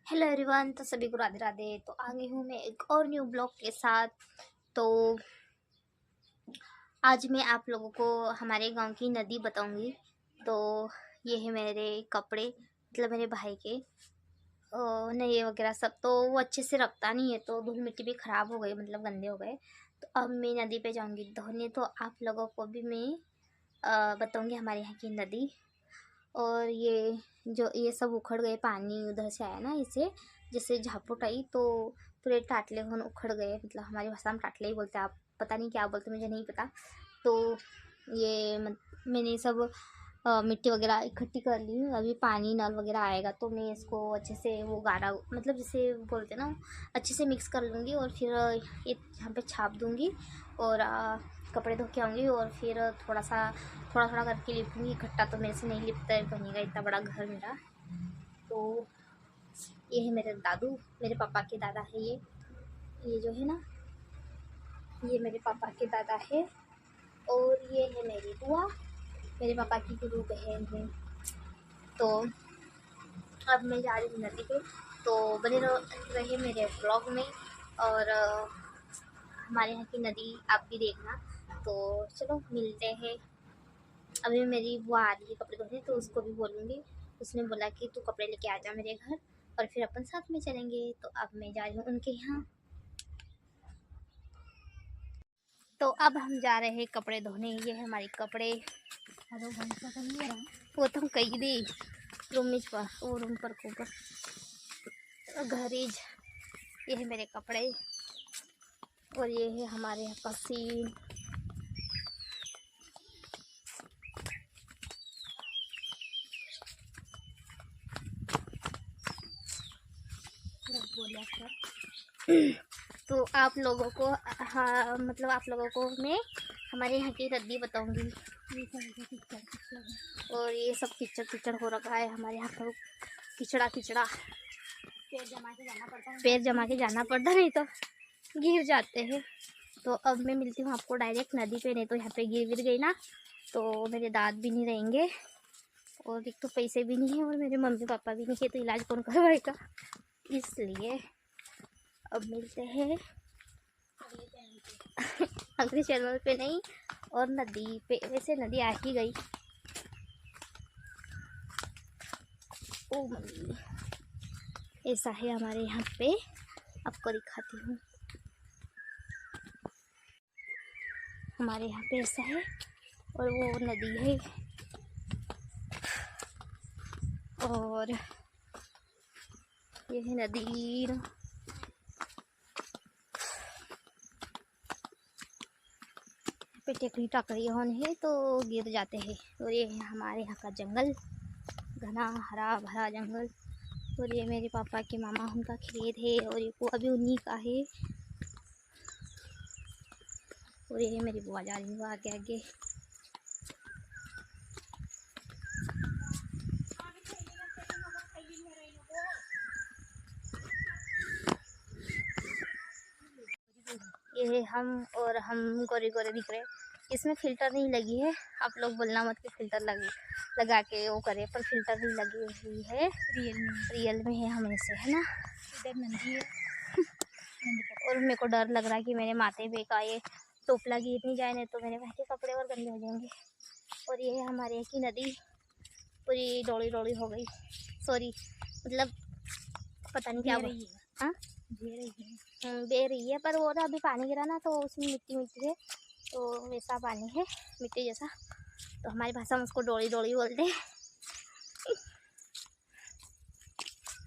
Hello everyone, तो सभी को राधे राधे। तो आ गई हूँ मैं एक और न्यू ब्लॉग के साथ। तो आज मैं आप लोगों को हमारे गांव की नदी बताऊंगी। तो ये है मेरे कपड़े, मतलब मेरे भाई के नए वगैरह सब। तो वो अच्छे से रखता नहीं है, तो धूल मिट्टी भी ख़राब हो गई, मतलब गंदे हो गए। तो अब मैं नदी पे जाऊंगी धोने। तो आप लोगों को भी मैं बताऊंगी हमारे यहाँ की नदी। और ये जो ये सब उखड़ गए, पानी उधर से आया ना, इसे जैसे झापुट आई तो पूरे टाटले होन उखड़ गए। मतलब हमारी भाषा में टाटले ही बोलते हैं, आप पता नहीं क्या बोलते, मुझे नहीं पता। तो ये मैंने सब मिट्टी वगैरह इकट्ठी कर ली। अभी पानी नल वगैरह आएगा तो मैं इसको अच्छे से वो गाढ़ा, मतलब जैसे बोलते ना, अच्छे से मिक्स कर लूँगी। और फिर ये यहाँ पे छाप दूँगी और कपड़े धो के आऊँगी। और फिर थोड़ा थोड़ा करके लिपूँगी। इकट्ठा तो मेरे से नहीं लिपता है, बनेगा इतना बड़ा घर मेरा। तो ये है मेरे दादू, मेरे पापा के दादा है ये जो है ना, ये मेरे पापा के दादा है। और ये है मेरी बुआ, मेरे पापा की गुरु बहन है। तो अब मैं जा रही हूँ नदी पे। तो बने रहिए मेरे ब्लॉग में। और हमारे यहाँ की नदी आप भी देखना। तो चलो मिलते हैं। अभी मेरी बुआ आ रही है कपड़े धोने, तो उसको भी बोलूँगी। उसने बोला कि तू कपड़े लेके आ जा मेरे घर, और फिर अपन साथ में चलेंगे। तो अब मैं जा रही हूँ उनके यहाँ। तो अब हम जा रहे हैं कपड़े धोने। ये है हमारे कपड़े। वो तो हम कही दी रूम पर, वो रूम पर को ऊपर घरेज। ये है मेरे कपड़े। और ये है हमारे यहाँ का सीन। तो आप लोगों को हाँ, मतलब आप लोगों को मैं हमारे यहाँ की नदी बताऊंगी। और ये सब कीचड़ कीचड़ हो रखा है हमारे यहाँ का, किचड़ा किचड़ा। पैर जमा के जाना पड़ता, नहीं तो गिर जाते हैं। तो अब मैं मिलती हूँ आपको डायरेक्ट नदी पे, नहीं तो यहाँ पे गिर गई ना तो मेरे दांत भी नहीं रहेंगे। और एक तो पैसे भी नहीं है, और मेरे मम्मी पापा भी नहीं है, तो इलाज कौन करवाएगा। इसलिए अब मिलते हैं अगले चैनल पे नहीं, और नदी पे। वैसे नदी आ ही गई। ओ मम्मी, ऐसा है हमारे यहाँ पे, आपको दिखाती हूँ। हमारे यहाँ पे ऐसा है, और वो नदी है। और ये है नदी पे टेकरी टाकरी होने है तो गिर जाते हैं। और ये है हमारे यहाँ का जंगल, घना हरा भरा जंगल। और ये मेरे पापा के मामा उनका खेत है, और ये को अभी उन्हीं का है। और ये मेरी बुआ जा रही है आगे आगे। ये है हम, और हम गोरे गोरे दिख रहे हैं। इसमें फ़िल्टर नहीं लगी है, आप लोग बोलना मत कि फ़िल्टर लगा के वो करे, पर फिल्टर नहीं लगी हुई है। रियल में है हमें से, है ना। इधर नंदी है और मेरे को डर लग रहा है कि मेरे माथे पे का ये टोपला गिर नहीं जाए, नहीं तो मेरे भाई के कपड़े और गंदे हो जाएंगे। और ये है हमारे यहाँ की नदी, पूरी डोली डोली हो गई। सॉरी, मतलब पता नहीं क्या बोल। हाँ, बह रही है, पर वो ना अभी पानी गिरा ना तो उसमें मिट्टी मिट्टी है, तो वैसा पानी है, मिट्टी जैसा। तो हमारी भाषा में उसको डोली डोली बोलते हैं।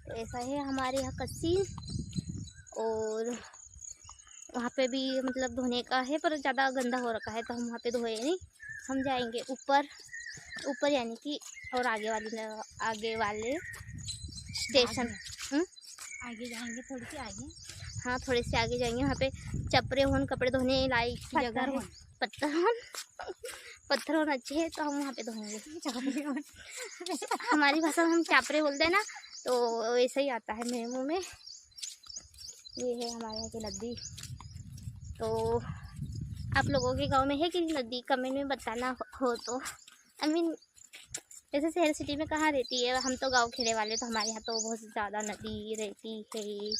तो ऐसा है हमारे यहाँ का सीन। और वहाँ पे भी मतलब धोने का है, पर ज़्यादा गंदा हो रखा है, तो हम वहाँ पे धोए नहीं। हम जाएंगे ऊपर ऊपर, यानी कि और आगे वाले स्टेशन। आगे जाएंगे, थोड़ी सी आगे। हाँ, थोड़े से आगे जाएंगे, वहाँ पे चपरे होन कपड़े धोने लायक की जगह है। पत्थर होना चाहिए, तो हम वहाँ पे धोएंगे। हमारी भाषा में हम चापरे बोलते हैं ना, तो वैसे ही आता है मेरे मुँह में। ये है हमारे यहाँ की नदी। तो आप लोगों के गांव में है कि नदी, कमेंट में बताना हो तो। आई मीन वैसे शहर सिटी में कहाँ रहती है, हम तो गांव खेड़े वाले, तो हमारे यहाँ तो बहुत ज़्यादा नदी रहती है।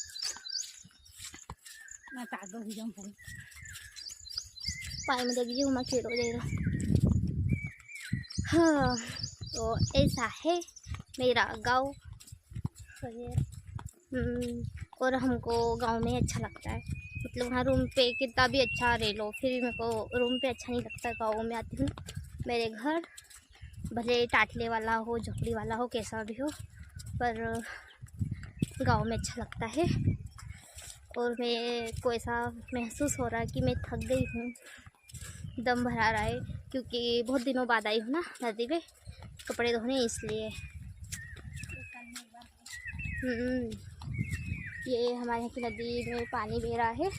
पानी में देखिए हम खेड़ो दे रहा। हाँ, तो ऐसा है मेरा गाँव। और हमको गांव में अच्छा लगता है, मतलब वहाँ रूम पे कितना भी अच्छा रह लो, फिर मेरे को रूम पे अच्छा नहीं लगता। गाँव में आती हूँ, मेरे घर भले टाटले वाला हो, झोपड़ी वाला हो, कैसा भी हो, पर गांव में अच्छा लगता है। और मेरे को ऐसा महसूस हो रहा है कि मैं थक गई हूँ, दम भरा रहा है, क्योंकि बहुत दिनों बाद आई हूँ ना नदी पे कपड़े धोने, इसलिए। ये हमारे यहाँ की नदी में पानी बह रहा है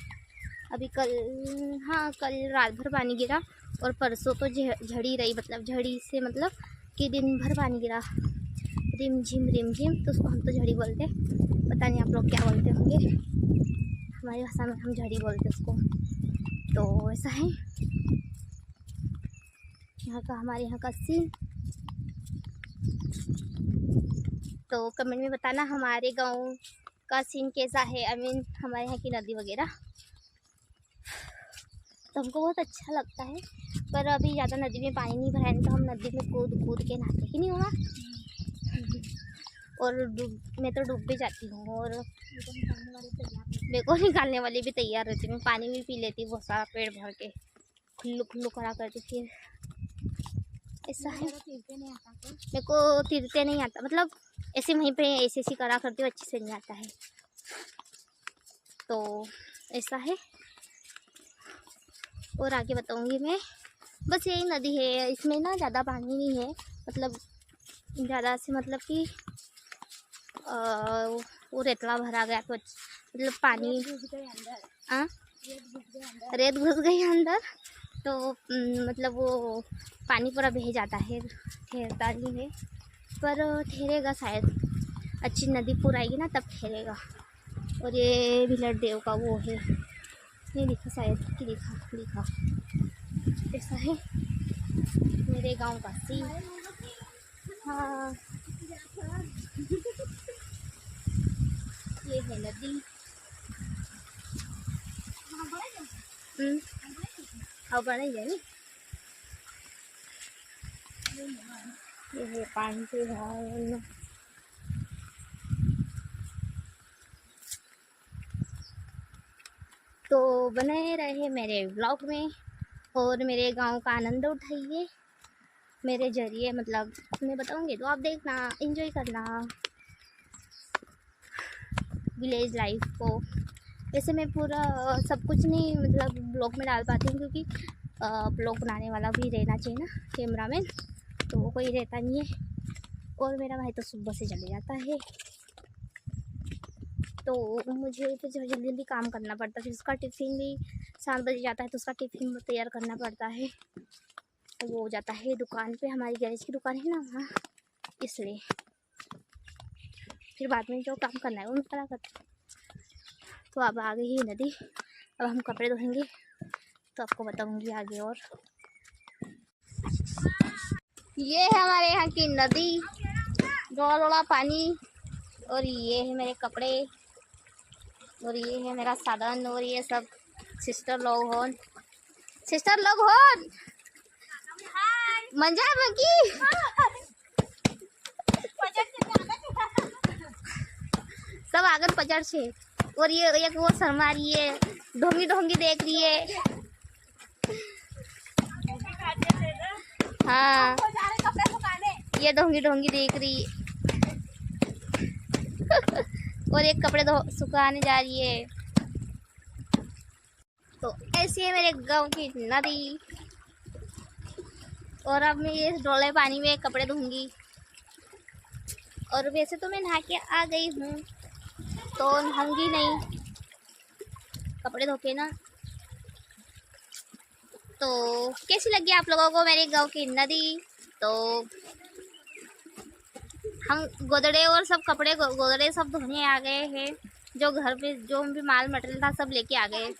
अभी। कल, हाँ कल रात भर पानी गिरा, और परसों तो झड़ी रही, मतलब झड़ी से मतलब कि दिन भर पानी गिरा, रिम झिम। तो उसको हम तो झड़ी बोलते, पता नहीं आप लोग क्या बोलते होंगे। हमारी भाषा में हम झड़ी बोलते उसको। तो ऐसा है यहाँ का, हमारे यहाँ का सीन। तो कमेंट में बताना हमारे गांव का सीन कैसा है, हमारे यहाँ की नदी वगैरह। तो हमको बहुत अच्छा लगता है, पर अभी ज़्यादा नदी में पानी नहीं भरा है, तो हम नदी में कूद के नहाते ही नहीं होगा। और मैं तो डूब भी जाती हूँ, और मेरे को निकालने वाले भी तैयार रहती। मैं पानी भी पी लेती बहुत सारा, पेट भर के खुल्लू करा करती। फिर ऐसा है, मेरे को तीरते नहीं आता, मतलब ऐसे वहीं पे ऐसे करा करती हूँ, अच्छे से नहीं आता है। तो ऐसा है, और आगे बताऊंगी मैं। बस यही नदी है, इसमें ना ज़्यादा पानी नहीं है, मतलब ज़्यादा से मतलब कि वो रेतला भरा गया, तो मतलब पानी रेत घुस गई अंदर, तो मतलब वो पानी पूरा बह जाता है, ठहरता नहीं है। पर ठहरेगा शायद, अच्छी नदी पूर आएगी ना तब ठहरेगा। और ये भिलट देव का वो है, नहीं दिखा शायद कि दिखा। ऐसा है मेरे गांव का सीन। हाँ ये है नदी। हाँ बड़े जाए, ये है पानी से है। तो बने रहे मेरे ब्लॉग में, और मेरे गांव का आनंद उठाइए मेरे जरिए, मतलब मैं बताऊंगी तो आप देखना, एंजॉय करना विलेज लाइफ को। वैसे मैं पूरा सब कुछ नहीं मतलब ब्लॉग में डाल पाती हूँ, क्योंकि ब्लॉग बनाने वाला भी रहना चाहिए ना, कैमरामैन, तो वो कोई रहता नहीं है। और मेरा भाई तो सुबह से चले जाता है, तो मुझे फिर जल्दी जल्दी काम करना पड़ता है। फिर उसका टिफ़िन भी 7 बजे जाता है, तो उसका टिफ़िन तैयार करना पड़ता है। तो वो हो जाता है दुकान पे, हमारी गैरेज की दुकान है ना वहाँ, इसलिए फिर बाद में जो काम करना है वो मैं करा करती। तो अब आ गई है नदी, अब हम कपड़े धोएंगे, तो आपको बताऊंगी आगे। और ये है हमारे यहाँ की नदी, जोड़ा पानी, और ये है मेरे कपड़े, और ये है मेरा साधन, और ये सब सिस्टर लोग हो मंजा मकी सब आगन पचड़ से। और ये एक वो शर्मा रही है, ढोंगी देख रही है। हाँ ये ढोंगी देख रही है। और एक कपड़े सुखाने जा रही है। तो ऐसी है मेरे गांव की नदी, और अब मैं ये डोले पानी में कपड़े धोऊंगी। और वैसे तो मैं नहा के आ गई हूँ, तो नहाऊंगी नहीं, कपड़े धो के ना। तो कैसी लगी आप लोगों को मेरे गांव की नदी? तो हम गोदड़े और सब कपड़े गोदड़े सब धोने आ गए हैं, जो घर पे जो भी माल मटेरियल था सब लेके आ गए।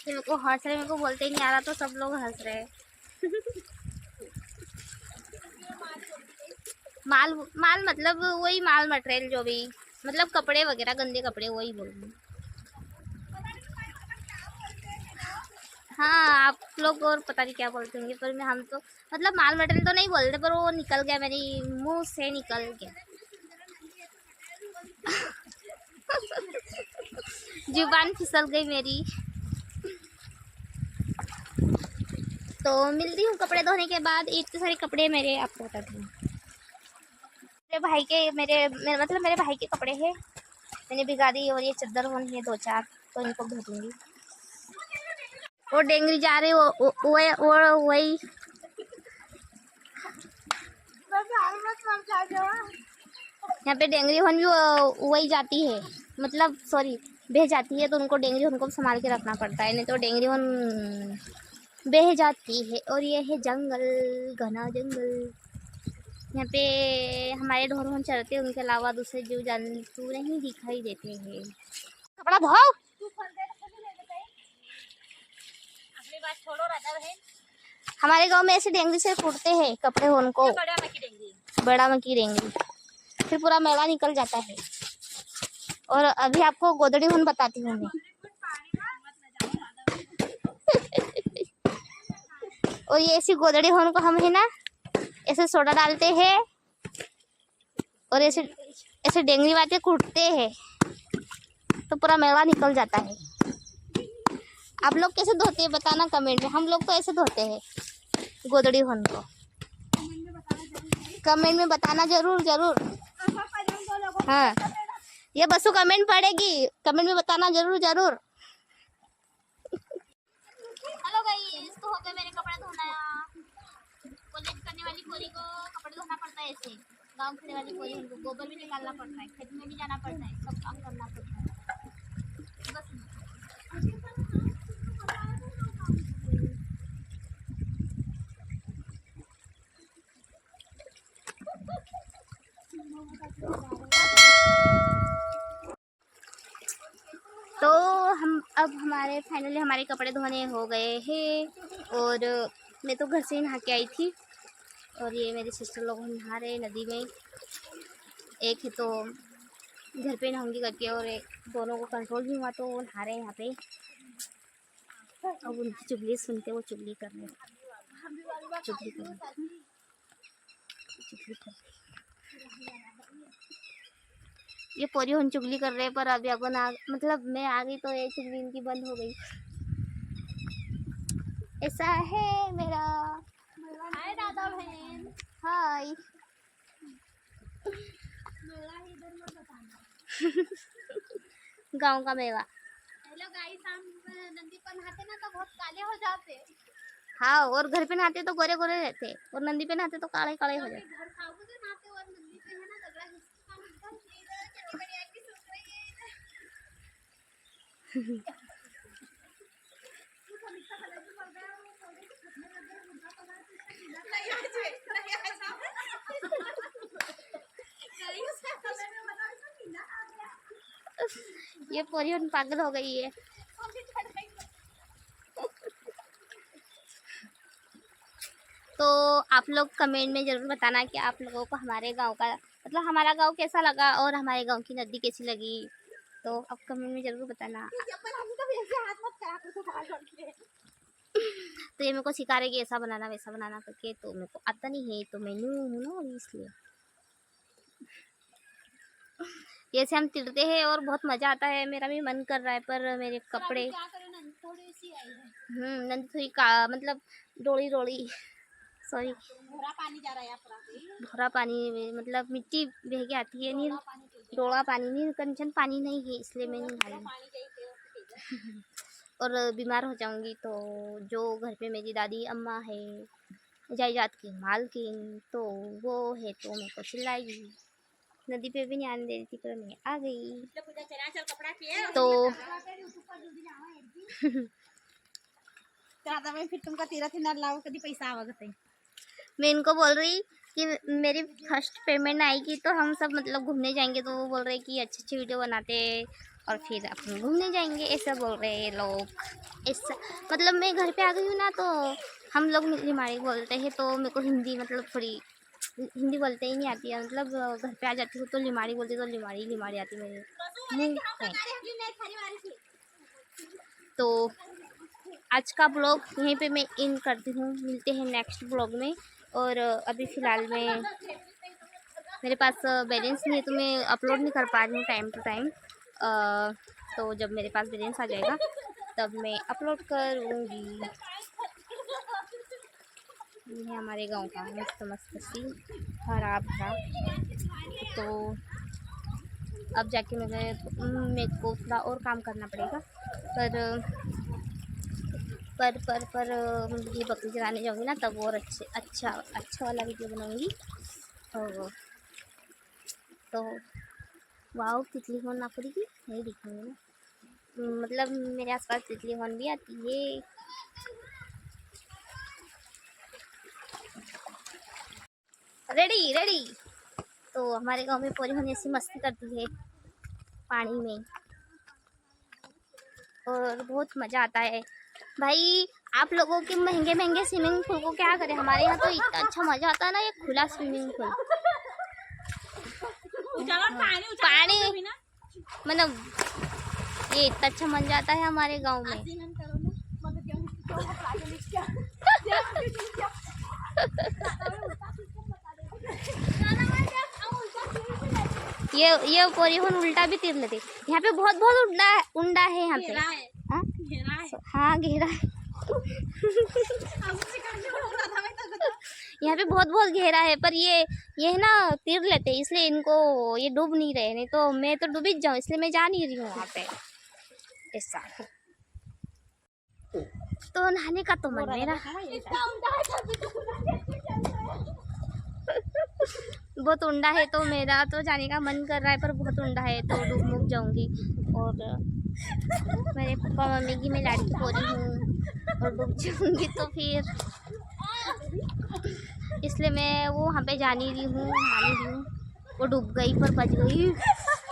मेरे को हंस रहे, मेरे को बोलते ही नहीं आ रहा, तो सब लोग हंस रहे। माल माल मतलब वही माल मटेरियल जो भी मतलब कपड़े वगैरह गंदे कपड़े वही बोल रही हूँ। हाँ आप लोग और पता नहीं क्या बोलते होंगे पर मैं हम तो मतलब माल मटेरियल तो नहीं बोलते पर वो निकल गया मेरी मुंह से निकल गया। जुबान फिसल गई मेरी। तो मिलती हूँ कपड़े धोने के बाद। इतने सारे कपड़े मेरे आपको बताती हूँ। मेरे भाई के मतलब मेरे भाई के कपड़े हैं मैंने भिगा दी और ये चादर वन है 2-4 तो इनको धो दूँगी। वो डेंगरी जा रही वो वही यहाँ पे डेंगरी वन भी वही जाती है मतलब सॉरी बह जाती है तो उनको डेंगरी वन को संभाल के रखना पड़ता है नहीं तो डेंगरी वन बह जाती है। और ये है जंगल घना जंगल। यहाँ पे हमारे ढोर वन चलते हैं उनके अलावा दूसरे जीव जंतु नहीं दिखाई देते हैं। कपड़ा धो हमारे गांव में ऐसे डेंगरी से फूटते हैं कपड़े उनको बड़ा मकी डेंगरी फिर पूरा मैला निकल जाता है। और अभी आपको गोदड़ी हुन बताती हूँ मैं। और ये ऐसी गोदड़ी हुन को हम है ना ऐसे सोडा डालते हैं और ऐसे ऐसे डेंगरी वाते कूटते हैं तो पूरा मैला निकल जाता है। आप लोग कैसे धोते हैं बताना कमेंट में। हम लोग तो ऐसे धोते हैं गोदड़ी हुन को। कमेंट में बताना जरूर जरूर। हाँ ये बसु कमेंट पड़ेगी कमेंट में बताना जरूर जरूर। हेलो गाइस तो हो गया मेरे कपड़े धोना। कॉलेज करने वाली पोरी को कपड़े धोना पड़ता है ऐसे। गांव खेलने वाली पोरी उनको गोबर भी निकालना पड़ता है खेत में भी जाना पड़ता है सब काम करना पड़ता है बस। तो हम अब हमारे फाइनली हमारे कपड़े धोने हो गए हैं और मैं तो घर से ही नहा के आई थी और ये मेरे सिस्टर लोग नहा रहे नदी में। एक है तो घर पे नहाऊंगी करके और एक दोनों को कंट्रोल भी हुआ तो वो नहा रहे हैं यहाँ पे। अब उनकी चुगली सुनते वो चुगली कर रहे चुगली कर ये पूरी हम चुगली कर रहे हैं पर अभी अपन मतलब मैं आ गई तो ये चुगली इनकी बंद हो गई। ऐसा है मेरा। हाय दादा बहन हाय। गांव का मेवा। हेलो गाइस हम नदी पर नहाते ना तो बहुत काले हो जाते। हाँ और घर पे नहाते तो गोरे गोरे रहते और नदी पे नहाते तो काले काले हो जाते। ये पूरी पागल हो गई है। तो आप लोग कमेंट में ज़रूर बताना कि आप लोगों को हमारे गांव का मतलब हमारा गांव कैसा लगा और हमारे गांव की नदी कैसी लगी। तो आप कमेंट में ज़रूर बताना। तो ये मेरे को सिखा रहे कि ऐसा बनाना वैसा बनाना करके तो मेरे को आता नहीं है तो मैं न्यू हूँ ना इसलिए। ये से हम तिड़ते हैं और बहुत मज़ा आता है। मेरा भी मन कर रहा है पर मेरे कपड़े नंदी थोड़ी का मतलब डोली डोली सॉरी भरा पानी जा रहा है भरा पानी मतलब मिट्टी बह के आती है नहीं डोला पानी नहीं कंचन पानी नहीं है इसलिए मैं नहीं नहाई। और बीमार हो जाऊंगी तो जो घर पे मेरी दादी अम्मा है जायदाद की मालकिन तो वो है तो मेरे को चिल्लाएगी। नदी पे भी नहीं आने दे रही थी पर मैं आ गई तो फिर तुमका तीरथ ही ना लाओ कभी पैसा आवा। मैं इनको बोल रही कि मेरी फर्स्ट पेमेंट आएगी तो हम सब मतलब घूमने जाएंगे तो वो बोल रहे कि अच्छी अच्छी वीडियो बनाते और फिर अपन घूमने जाएंगे ऐसा बोल रहे हैं लोग। ऐसा मतलब मैं घर पे आ गई हूँ ना तो हम लोग निमाड़ी बोलते हैं तो मेरे को हिंदी मतलब थोड़ी हिंदी बोलते ही नहीं आती है, मतलब घर पे आ जाती हूँ तो लिमाड़ी बोलती तो लिमाड़ी लिमाड़ी आती मेरे मुँह में। तो आज का ब्लॉग यहीं पे मैं इन करती हूँ, मिलते हैं नेक्स्ट ब्लॉग में। और अभी फ़िलहाल में मेरे पास बैलेंस नहीं है तो मैं अपलोड नहीं कर पा रही हूँ टाइम टू टाइम। तो जब मेरे पास बैलेंस आ जाएगा तब मैं अपलोड करूँगी। ये हमारे गांव का मस्त मस्त सी हरा भरा। तो अब जाके मेरे को थोड़ा और काम करना पड़ेगा, पर ये बकरी चलाने जाऊँगी ना तब और अच्छा वाला वीडियो बनाऊँगी। तो वाह तितली हॉर्न ना पड़ेगी नहीं दिखाऊंगी ना, मतलब मेरे आसपास तितली हॉर्न भी आती है। रेडी। तो हमारे गांव में पूरी होने ऐसी मस्ती करती है पानी में और बहुत मज़ा आता है भाई। आप लोगों के महंगे स्विमिंग पूल को क्या करें, हमारे यहाँ तो इतना अच्छा मज़ा आता है ना, ये खुला स्विमिंग पूल। पानी मतलब ये इतना अच्छा मज़ा आता है हमारे गांव में। ये पोरीहोन उल्टा भी तीर लेते। यहाँ पे बहुत उंडा है यहाँ पे। हाँ घेरा है। यहाँ पे बहुत घेरा है, पर ये ना तीर लेते इसलिए इनको ये डूब नहीं रहे, नहीं तो मैं तो डूब जाऊँ इसलिए मैं जा नहीं रही हूँ वहाँ पे ऐसा। तो नहाने का तो मन मेरा बहुत उंडा है, तो मेरा तो जाने का मन कर रहा है, पर बहुत उंडा है तो डूब जाऊंगी। और मेरे पापा मम्मी की मैं लाडली हो रही हूँ और डूब जाऊंगी तो फिर इसलिए मैं वो वहाँ पे जा नहीं रही हूँ। वो डूब गई पर बच गई,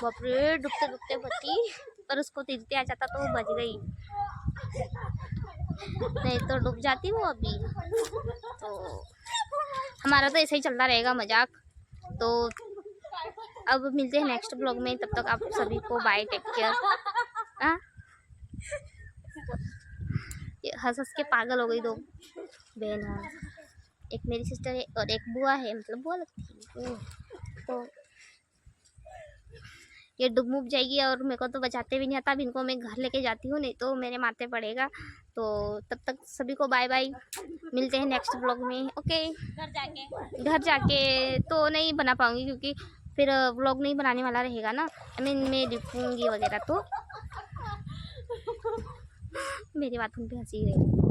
बाप रे डूबते बची, पर उसको तीरते आ जाता तो वो बच गई, नहीं तो डूब जाती वो अभी। तो हमारा तो ऐसे ही चलता रहेगा मजाक। तो अब मिलते हैं नेक्स्ट ब्लॉग में, तब तक आप सभी को बाय, टेक केयर। हंस के पागल हो गई दो बहन है, एक मेरी सिस्टर है और एक बुआ है, मतलब बुआ लगती है। तो ये डूब जाएगी और मेरे को तो बचाते भी नहीं आता, अब इनको मैं घर लेके जाती हूँ नहीं तो मेरे माथे पड़ेगा। तो तब तक सभी को बाय बाय, मिलते हैं नेक्स्ट ब्लॉग में। ओके घर जाके तो नहीं बना पाऊँगी क्योंकि फिर ब्लॉग नहीं बनाने वाला रहेगा ना, मैं लिखूँगी वगैरह। तो मेरी बातों पे हंसी रही।